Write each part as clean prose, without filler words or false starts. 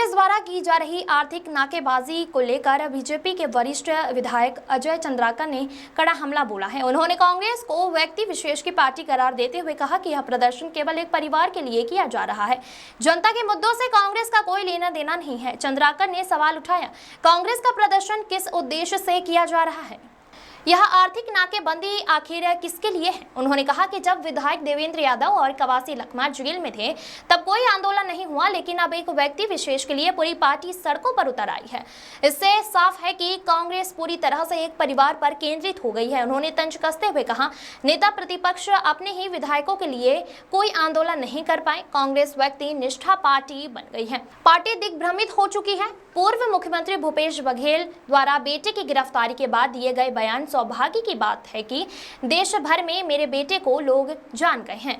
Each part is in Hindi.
कांग्रेस द्वारा की जा रही आर्थिक नाकेबाजी को लेकर बीजेपी के वरिष्ठ विधायक अजय चंद्राकर ने कड़ा हमला बोला है। उन्होंने कांग्रेस को व्यक्ति विशेष की पार्टी करार देते हुए कहा कि यह प्रदर्शन केवल एक परिवार के लिए किया जा रहा है। जनता के मुद्दों से कांग्रेस का कोई लेना देना नहीं है। चंद्राकर ने सवाल उठाया, कांग्रेस का प्रदर्शन किस उद्देश्य से किया जा रहा है? यह आर्थिक नाकेबंदी आखिर किसके लिए है? उन्होंने कहा कि जब विधायक देवेंद्र यादव और कवासी लखमा जेल में थे तब कोई आंदोलन नहीं हुआ, लेकिन अब एक व्यक्ति विशेष के लिए पूरी पार्टी सड़कों पर उतर आई है। इससे साफ है कि कांग्रेस पूरी तरह से एक परिवार पर केंद्रित हो गई है। उन्होंने तंज कसते हुए कहा, नेता प्रतिपक्ष अपने ही विधायकों के लिए कोई आंदोलन नहीं कर पाए। कांग्रेस व्यक्ति निष्ठा पार्टी बन गई है। पार्टी दिग्भ्रमित हो चुकी है। पूर्व मुख्यमंत्री भूपेश बघेल द्वारा बेटे की गिरफ्तारी के बाद दिए गए बयान सौभाग्य की बात है कि देश भर में मेरे बेटे को लोग जान गए हैं।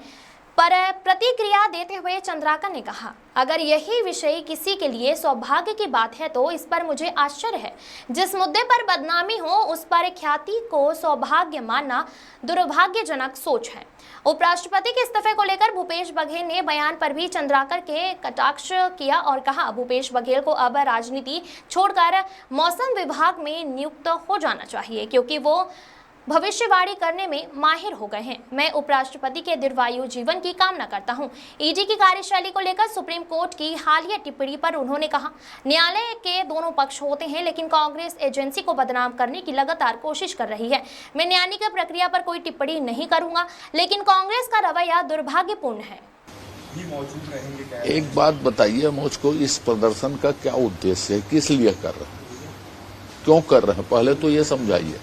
पर प्रतिक्रिया देते हुए चंद्राकर ने कहा, अगर यही विषय किसी के लिए सौभाग्य की बात है तो इस पर मुझे आश्चर्य है। जिस मुद्दे पर बदनामी हो उस पर ख्याति को सौभाग्य मानना दुर्भाग्यजनक सोच है। उपराष्ट्रपति के इस्तीफे को लेकर भूपेश बघेल ने बयान पर भी चंद्राकर के कटाक्ष किया और कहा, भूपेश बघेल को अब राजनीति छोड़कर मौसम विभाग में नियुक्त हो जाना चाहिए, क्योंकि वो भविष्यवाणी करने में माहिर हो गए हैं। मैं उपराष्ट्रपति के दीर्घायु जीवन की कामना करता हूं। ईडी की कार्यशैली को लेकर सुप्रीम कोर्ट की हालिया टिप्पणी पर उन्होंने कहा, न्यायालय के दोनों पक्ष होते हैं, लेकिन कांग्रेस एजेंसी को बदनाम करने की लगातार कोशिश कर रही है। मैं न्यायालयिक प्रक्रिया पर कोई टिप्पणी नहीं करूंगा, लेकिन कांग्रेस का रवैया दुर्भाग्यपूर्ण है। एक बात बताइए मुझको, इस प्रदर्शन का क्या उद्देश्य है? किस लिए कर रहे हैं? क्यों कर रहे हैं? पहले तो ये समझाइए।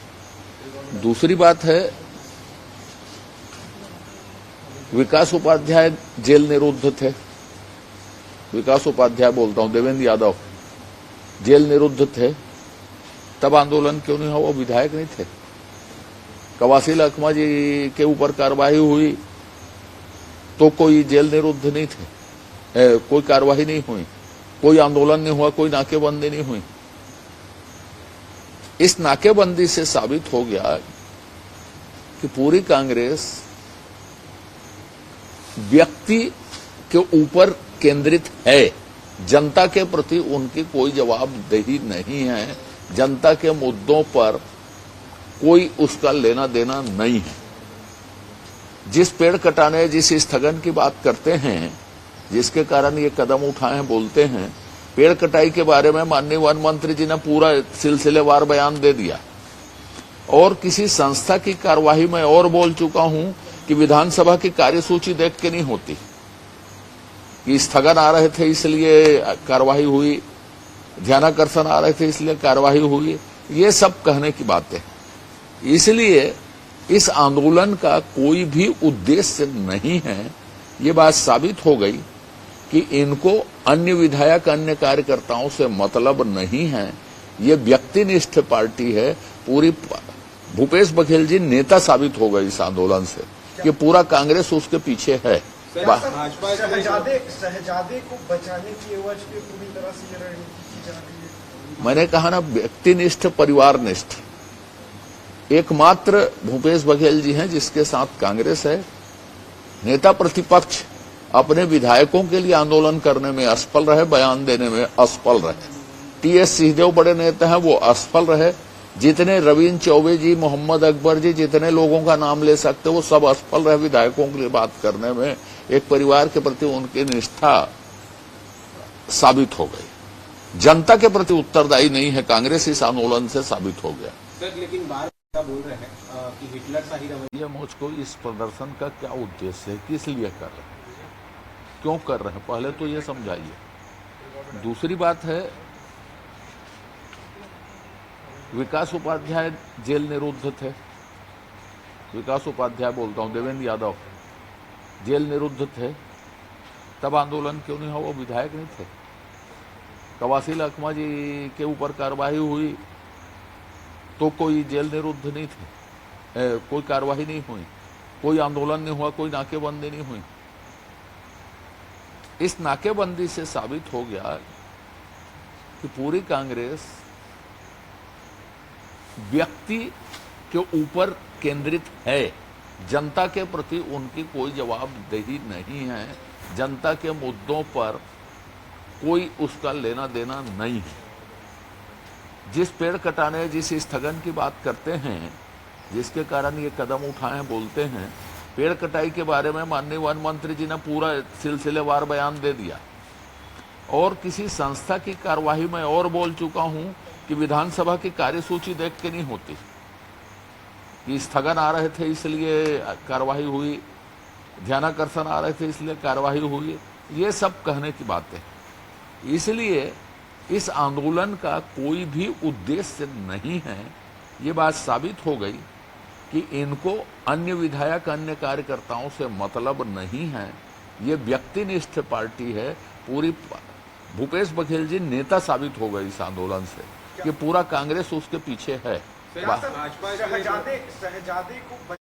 दूसरी बात है, विकास उपाध्याय जेल निरुद्ध थे। विकास उपाध्याय बोलता हूं, देवेंद्र यादव जेल निरुद्ध थे, तब आंदोलन क्यों नहीं हुआ? वो विधायक नहीं थे। कवासी लखमा जी के ऊपर कार्रवाई हुई तो कोई जेल निरुद्ध नहीं थे, कोई कार्रवाई नहीं हुई, कोई आंदोलन नहीं हुआ, कोई नाकेबंदी नहीं हुई। इस नाकेबंदी से साबित हो गया कि पूरी कांग्रेस व्यक्ति के ऊपर केंद्रित है। जनता के प्रति उनकी कोई जवाबदेही नहीं है। जनता के मुद्दों पर कोई उसका लेना देना नहीं है। जिस पेड़ कटाने, जिस स्थगन की बात करते हैं, जिसके कारण ये कदम उठाए हैं, बोलते हैं, पेड़ कटाई के बारे में माननीय वन मंत्री जी ने पूरा सिलसिलेवार बयान दे दिया। और किसी संस्था की कार्यवाही में और बोल चुका हूं कि विधानसभा की कार्यसूची देख के नहीं होती, कि स्थगन आ रहे थे इसलिए कार्यवाही हुई, ध्यानाकर्षण आ रहे थे इसलिए कार्यवाही हुई। ये सब कहने की बातें। इसलिए इस आंदोलन का कोई भी उद्देश्य नहीं है। ये बात साबित हो गई कि इनको अन्य विधायक, अन्य कार्यकर्ताओं से मतलब नहीं है। ये व्यक्तिनिष्ठ पार्टी है। पूरी भूपेश बघेल जी नेता साबित हो गए इस आंदोलन से, कि पूरा कांग्रेस उसके पीछे है। शहजादे को बचाने की एवज पे पूरी तरह से रणनीति की जा रही है। मैंने कहा ना, व्यक्तिनिष्ठ, परिवारनिष्ठ एकमात्र भूपेश बघेल जी हैं जिसके साथ कांग्रेस है। नेता प्रतिपक्ष अपने विधायकों के लिए आंदोलन करने में असफल रहे, बयान देने में असफल रहे। टीएस सिंहदेव बड़े नेता हैं, वो असफल रहे। जितने रवींद्र चौबे जी, मोहम्मद अकबर जी, जितने लोगों का नाम ले सकते, वो सब असफल रहे विधायकों के लिए बात करने में। एक परिवार के प्रति उनकी निष्ठा साबित हो गई। जनता के प्रति उत्तरदायी नहीं है कांग्रेस, इस आंदोलन से साबित हो गया। सर, लेकिन बार बोल रहे हैं कि हिटलर शाही रवैया। मुझको इस प्रदर्शन का क्या उद्देश्य है? किस लिए कर रहे हैं? क्यों कर रहे हैं? पहले तो ये समझाइए। दूसरी बात है, विकास उपाध्याय जेल निरुद्ध थे। विकास उपाध्याय बोलता हूं, देवेंद्र यादव जेल निरुद्ध थे, तब आंदोलन क्यों नहीं हुआ? वो विधायक नहीं थे। कवासी लखमा जी के ऊपर कार्रवाई हुई तो कोई जेल निरुद्ध नहीं थे, कोई कार्रवाई नहीं हुई, कोई आंदोलन नहीं हुआ, कोई नाकेबंदी नहीं हुई। इस नाकेबंदी से साबित हो गया कि पूरी कांग्रेस व्यक्ति के ऊपर केंद्रित है। जनता के प्रति उनकी कोई जवाबदेही नहीं है। जनता के मुद्दों पर कोई उसका लेना देना नहीं है। जिस पेड़ कटाने, जिस स्थगन की बात करते हैं, जिसके कारण ये कदम उठाए बोलते हैं, पेड़ कटाई के बारे में माननीय वन मंत्री जी ने पूरा सिलसिलेवार बयान दे दिया। और किसी संस्था की कार्यवाही में और बोल चुका हूं कि विधानसभा की कार्यसूची देख के नहीं होती, कि स्थगन आ रहे थे इसलिए कार्यवाही हुई, ध्यानाकर्षण आ रहे थे इसलिए कार्यवाही हुई, ये सब कहने की बातें। इसलिए इस आंदोलन का कोई भी उद्देश्य नहीं है। ये बात साबित हो गई कि इनको अन्य विधायक, अन्य कार्यकर्ताओं से मतलब नहीं है। ये व्यक्तिनिष्ठ पार्टी है। पूरी भूपेश बघेल जी नेता साबित हो गए इस आंदोलन से कि पूरा कांग्रेस उसके पीछे है। भाजपा शहजादे को